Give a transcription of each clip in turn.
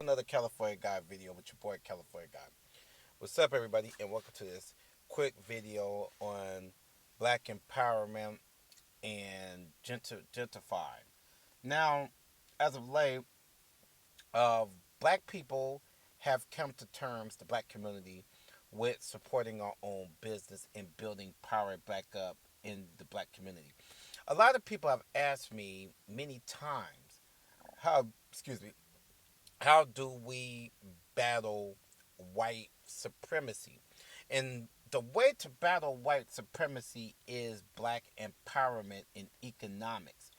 another California Guy video with your boy California Guy. What's up, everybody, and welcome to this quick video on black empowerment and gentrify. Now, as of late, uh, black people have come to terms, the black community, with supporting our own business and building power back up in the black community. A lot of people have asked me many times, excuse me, how do we battle white supremacy? And the way to battle white supremacy is black empowerment in economics.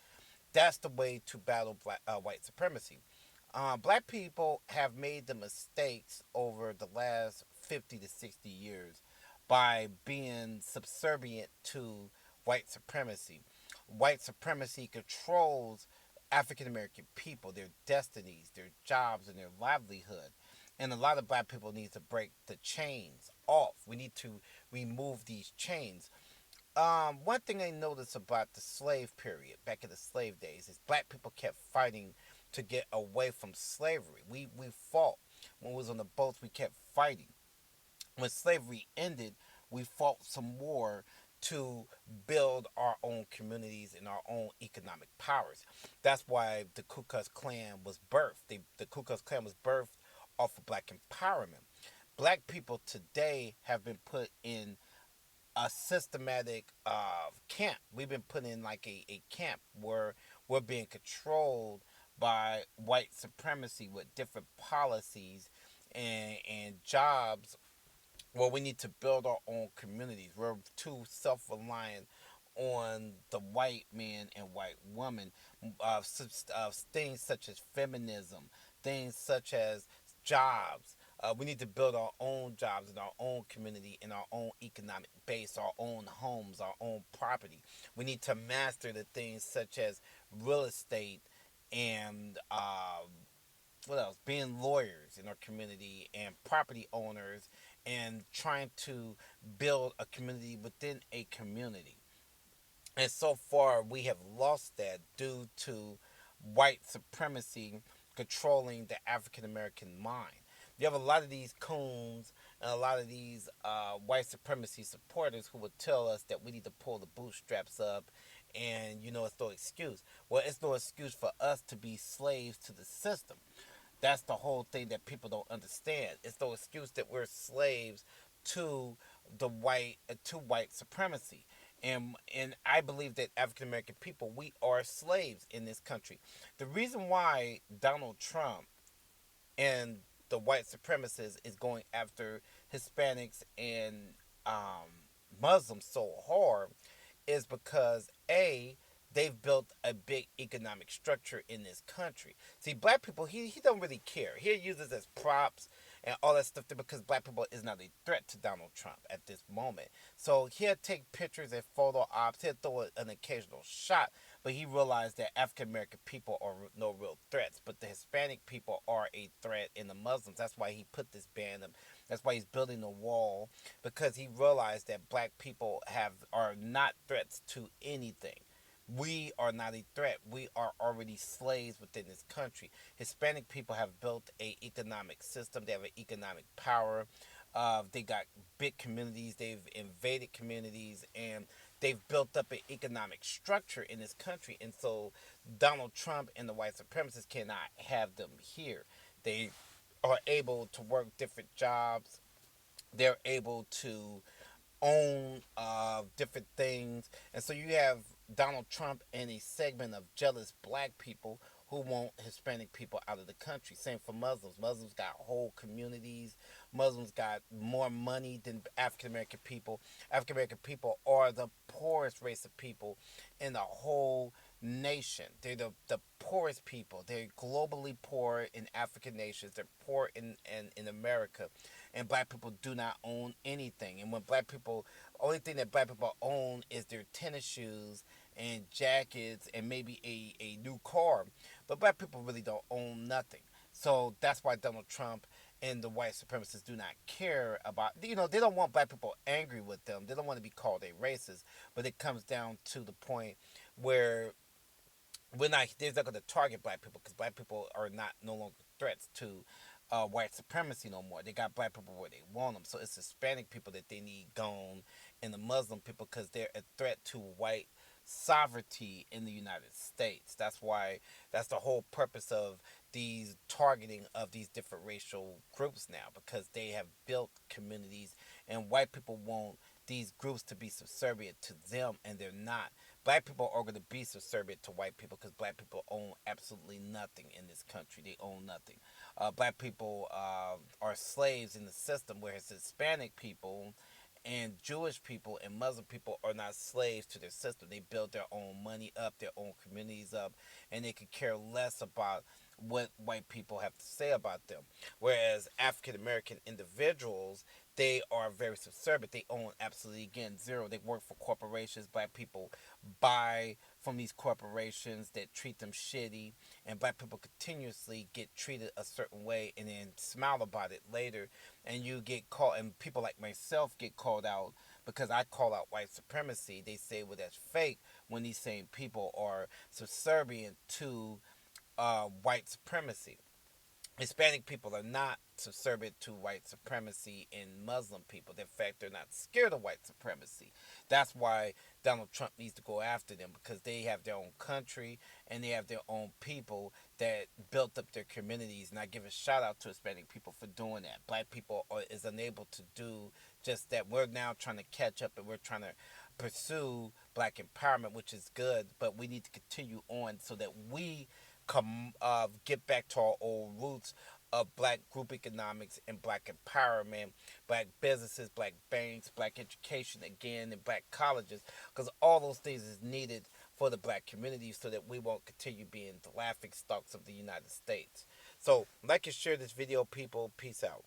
That's the way to battle white supremacy. Black people have made the mistakes over the last 50 to 60 years by being subservient to white supremacy. White supremacy controls African American people, their destinies, their jobs, and their livelihood. And a lot of black people need to break the chains off. We need to remove these chains. One thing I noticed about the slave period, back in the slave days, is black people kept fighting to get away from slavery. We fought. When we was on the boats, we kept fighting. When slavery ended, we fought some more to build our own communities and our own economic powers. That's why the Ku Klux Klan was birthed. The Ku Klux Klan was birthed off of black empowerment. Black people today have been put in a systematic camp. We've been put in like a camp where we're being controlled by white supremacy with different policies and jobs where we need to build our own communities. We're too self reliant on the white man and white woman. Things such as feminism, things such as jobs. We need to build our own jobs in our own community, in our own economic base, our own homes, our own property. We need to master the things such as real estate and what else? Being lawyers in our community and property owners and trying to build a community within a community. And so far, we have lost that due to white supremacy controlling the African American mind. You have a lot of these coons and a lot of these white supremacy supporters who would tell us that we need to pull the bootstraps up and, it's no excuse. Well, it's no excuse for us to be slaves to the system. That's the whole thing that people don't understand. It's no excuse that we're slaves to white supremacy. And I believe that African American people, we are slaves in this country. The reason why Donald Trump and the white supremacists is going after Hispanics and Muslims so hard is because they've built a big economic structure in this country. See, black people, he don't really care. He uses as props and all that stuff because black people is not a threat to Donald Trump at this moment. So he'll take pictures and photo ops. He'll throw an occasional shot, but he realized that African American people are no real threats, but the Hispanic people are a threat, and the Muslims. That's why he put this ban up. That's why he's building a wall, because he realized that black people are not threats to anything. We are not a threat. We are already slaves within this country. Hispanic people have built a economic system. They have an economic power. They got big communities. They've invaded communities, and they've built up an economic structure in this country. And so Donald Trump and the white supremacists cannot have them here. They are able to work different jobs. They're able to own different things. And so you have Donald Trump and a segment of jealous black people who want Hispanic people out of the country. Same for Muslims. Muslims got whole communities. Muslims got more money than African American people. African American people are the poorest race of people in the whole nation. They're the poorest people. They're globally poor in African nations. They're poor in America. And black people do not own anything. And when black people, only thing that black people own is their tennis shoes and jackets and maybe a new car. But black people really don't own nothing. So that's why Donald Trump and the white supremacists do not care about, they don't want black people angry with them. They don't want to be called a racist. But it comes down to the point where they're not going to target black people because black people are not no longer threats to white supremacy no more. They got black people where they want them. So it's Hispanic people that they need gone, and the Muslim people because they're a threat to white sovereignty in the United States. That's why that's the whole purpose of these targeting of these different racial groups now because they have built communities and white people want these groups to be subservient to them and they're not. Black people are going to be subservient to white people because black people own absolutely nothing in this country. They own nothing. Black people are slaves in the system, whereas Hispanic people and Jewish people and Muslim people are not slaves to their system. They build their own money up, their own communities up, and they could care less about what white people have to say about them. Whereas African American individuals, they are very subservient. They own absolutely again zero. They work for corporations. Black people buy from these corporations that treat them shitty, and black people continuously get treated a certain way and then smile about it later, and you get called, and people like myself get called out because I call out white supremacy. They say, well, that's fake when these same people are subservient to white supremacy. Hispanic people are not subservient to white supremacy and Muslim people. In fact, they're not scared of white supremacy. That's why Donald Trump needs to go after them because they have their own country and they have their own people that built up their communities. And I give a shout out to Hispanic people for doing that. Black people is unable to do just that. We're now trying to catch up and we're trying to pursue black empowerment, which is good, but we need to continue on so that we come get back to our old roots of black group economics and black empowerment, black businesses, black banks, black education again, and black colleges, because all those things is needed for the black community so that we won't continue being the laughing stocks of the United States. So, like and share this video, people. Peace out.